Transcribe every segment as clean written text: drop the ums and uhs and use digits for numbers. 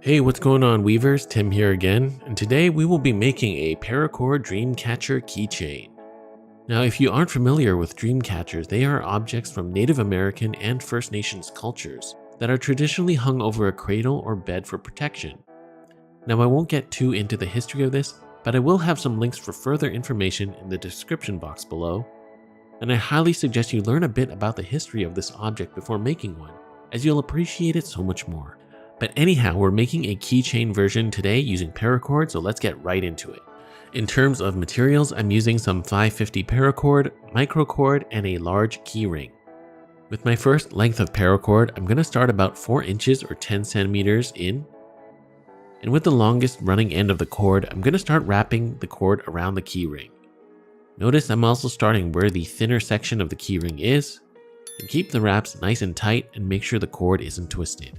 Hey, what's going on, Weavers? Tim here again, and today we will be making a Paracord Dreamcatcher keychain. Now, if you aren't familiar with Dreamcatchers, they are objects from Native American and First Nations cultures that are traditionally hung over a cradle or bed for protection. Now, I won't get too into the history of this, but I will have some links for further information in the description box below, and I highly suggest you learn a bit about the history of this object before making one, as you'll appreciate it so much more. But anyhow, we're making a keychain version today using paracord, so let's get right into it. In terms of materials, I'm using some 550 paracord, microcord, and a large key ring. With my first length of paracord, I'm going to start about 4 inches or 10 centimeters in. And with the longest running end of the cord, I'm going to start wrapping the cord around the key ring. Notice I'm also starting where the thinner section of the key ring is, and keep the wraps nice and tight and make sure the cord isn't twisted.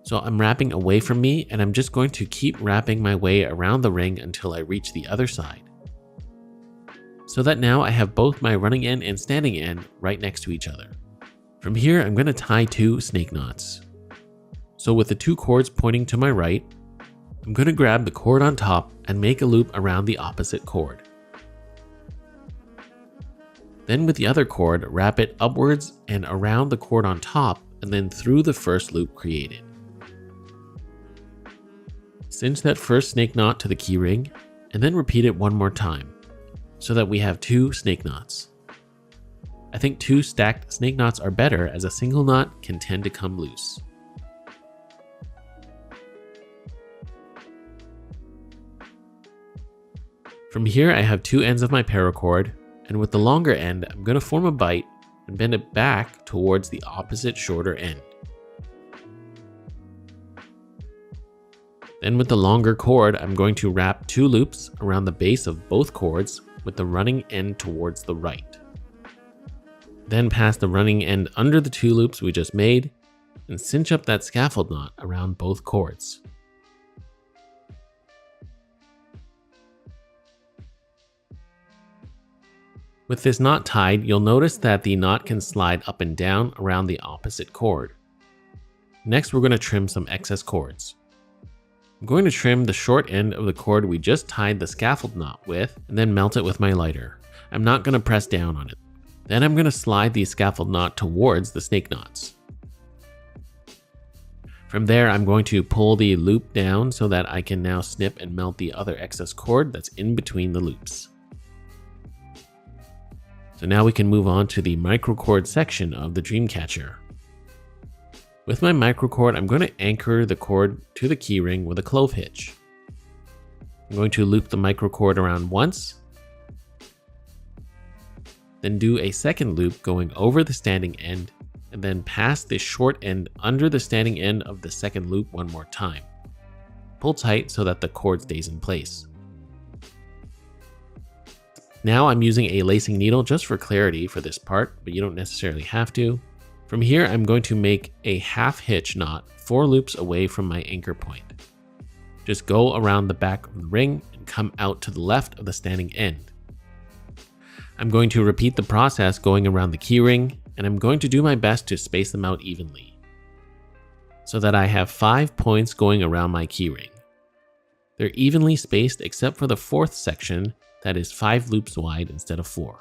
So I'm wrapping away from me, and I'm just going to keep wrapping my way around the ring until I reach the other side. So that now I have both my running end and standing end right next to each other. From here, I'm going to tie 2 snake knots. So with the 2 cords pointing to my right, I'm going to grab the cord on top and make a loop around the opposite cord. Then with the other cord, wrap it upwards and around the cord on top, and then through the first loop created. Cinch that first snake knot to the key ring, and then repeat it one more time, so that we have 2 snake knots. I think 2 stacked snake knots are better, as a single knot can tend to come loose. From here, I have 2 ends of my paracord, and with the longer end, I'm going to form a bite and bend it back towards the opposite shorter end. Then with the longer cord, I'm going to wrap 2 loops around the base of both cords with the running end towards the right. Then pass the running end under the 2 loops we just made and cinch up that scaffold knot around both cords. With this knot tied, you'll notice that the knot can slide up and down around the opposite cord. Next, we're going to trim some excess cords. I'm going to trim the short end of the cord we just tied the scaffold knot with, and then melt it with my lighter. I'm not going to press down on it. Then I'm going to slide the scaffold knot towards the snake knots. From there, I'm going to pull the loop down so that I can now snip and melt the other excess cord that's in between the loops. So now we can move on to the microcord section of the Dreamcatcher. With my microcord, I'm going to anchor the cord to the keyring with a clove hitch. I'm going to loop the microcord around once, then do a second loop going over the standing end, and then pass the short end under the standing end of the second loop one more time. Pull tight so that the cord stays in place. Now I'm using a lacing needle just for clarity for this part, but you don't necessarily have to. From here, I'm going to make a half hitch knot 4 loops away from my anchor point. Just go around the back of the ring and come out to the left of the standing end. I'm going to repeat the process going around the keyring, and I'm going to do my best to space them out evenly, so that I have 5 points going around my keyring. They're evenly spaced except for the 4th section that is 5 loops wide instead of 4.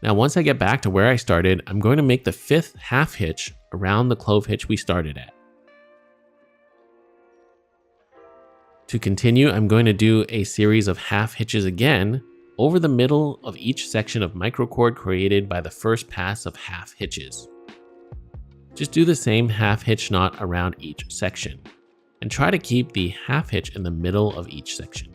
Now once I get back to where I started, I'm going to make the 5th half hitch around the clove hitch we started at. To continue, I'm going to do a series of half hitches again over the middle of each section of microcord created by the first pass of half hitches. Just do the same half hitch knot around each section, and try to keep the half hitch in the middle of each section.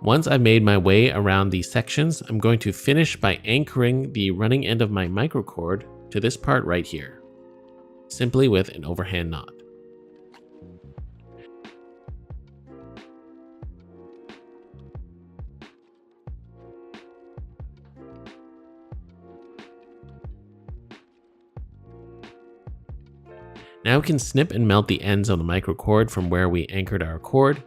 Once I've made my way around these sections, I'm going to finish by anchoring the running end of my microcord to this part right here, simply with an overhand knot. Now we can snip and melt the ends of the microcord from where we anchored our cord,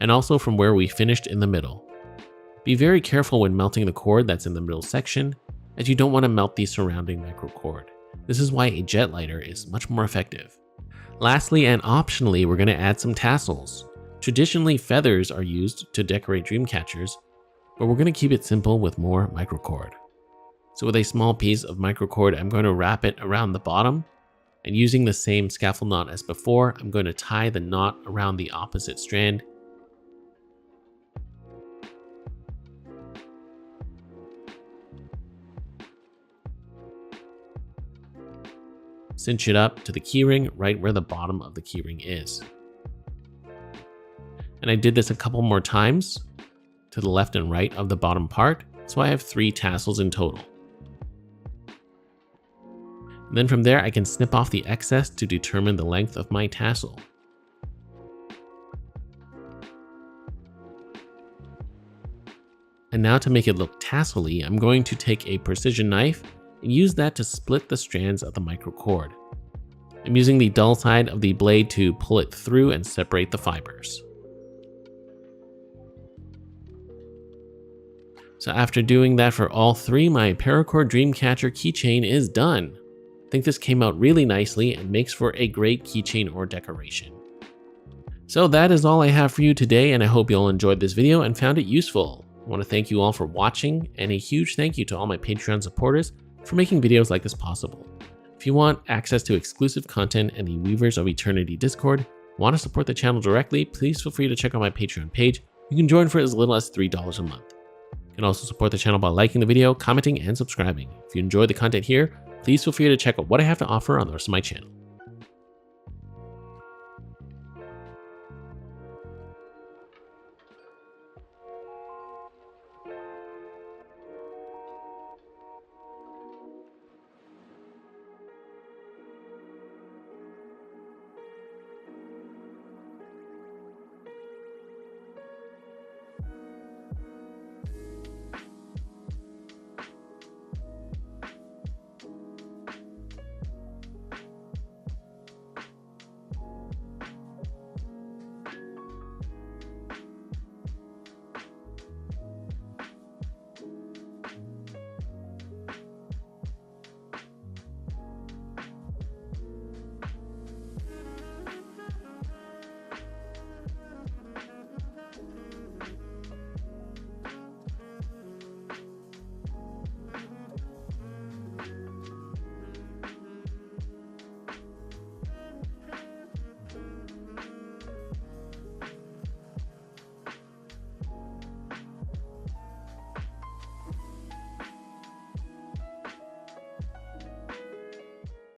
and also from where we finished in the middle. Be very careful when melting the cord that's in the middle section, as you don't want to melt the surrounding microcord. This is why a jet lighter is much more effective. Lastly and optionally, we're going to add some tassels. Traditionally, feathers are used to decorate dream catchers, but we're going to keep it simple with more microcord. So with a small piece of microcord, I'm going to wrap it around the bottom, and using the same scaffold knot as before, I'm going to tie the knot around the opposite strand. Cinch it up to the keyring right where the bottom of the keyring is. And I did this a couple more times to the left and right of the bottom part, so I have 3 tassels in total. And then from there, I can snip off the excess to determine the length of my tassel. And now to make it look tassel-y, I'm going to take a precision knife and use that to split the strands of the microcord. I'm using the dull side of the blade to pull it through and separate the fibers. So after doing that for all 3, my Paracord Dreamcatcher keychain is done. I think this came out really nicely and makes for a great keychain or decoration. So that is all I have for you today, and I hope you all enjoyed this video and found it useful. I want to thank you all for watching, and a huge thank you to all my Patreon supporters for making videos like this possible. If you want access to exclusive content and the Weavers of Eternity Discord, want to support the channel directly, please feel free to check out my Patreon page. You can join for as little as $3 a month. You can also support the channel by liking the video, commenting, and subscribing. If you enjoyed the content here, please feel free to check out what I have to offer on the rest of my channel.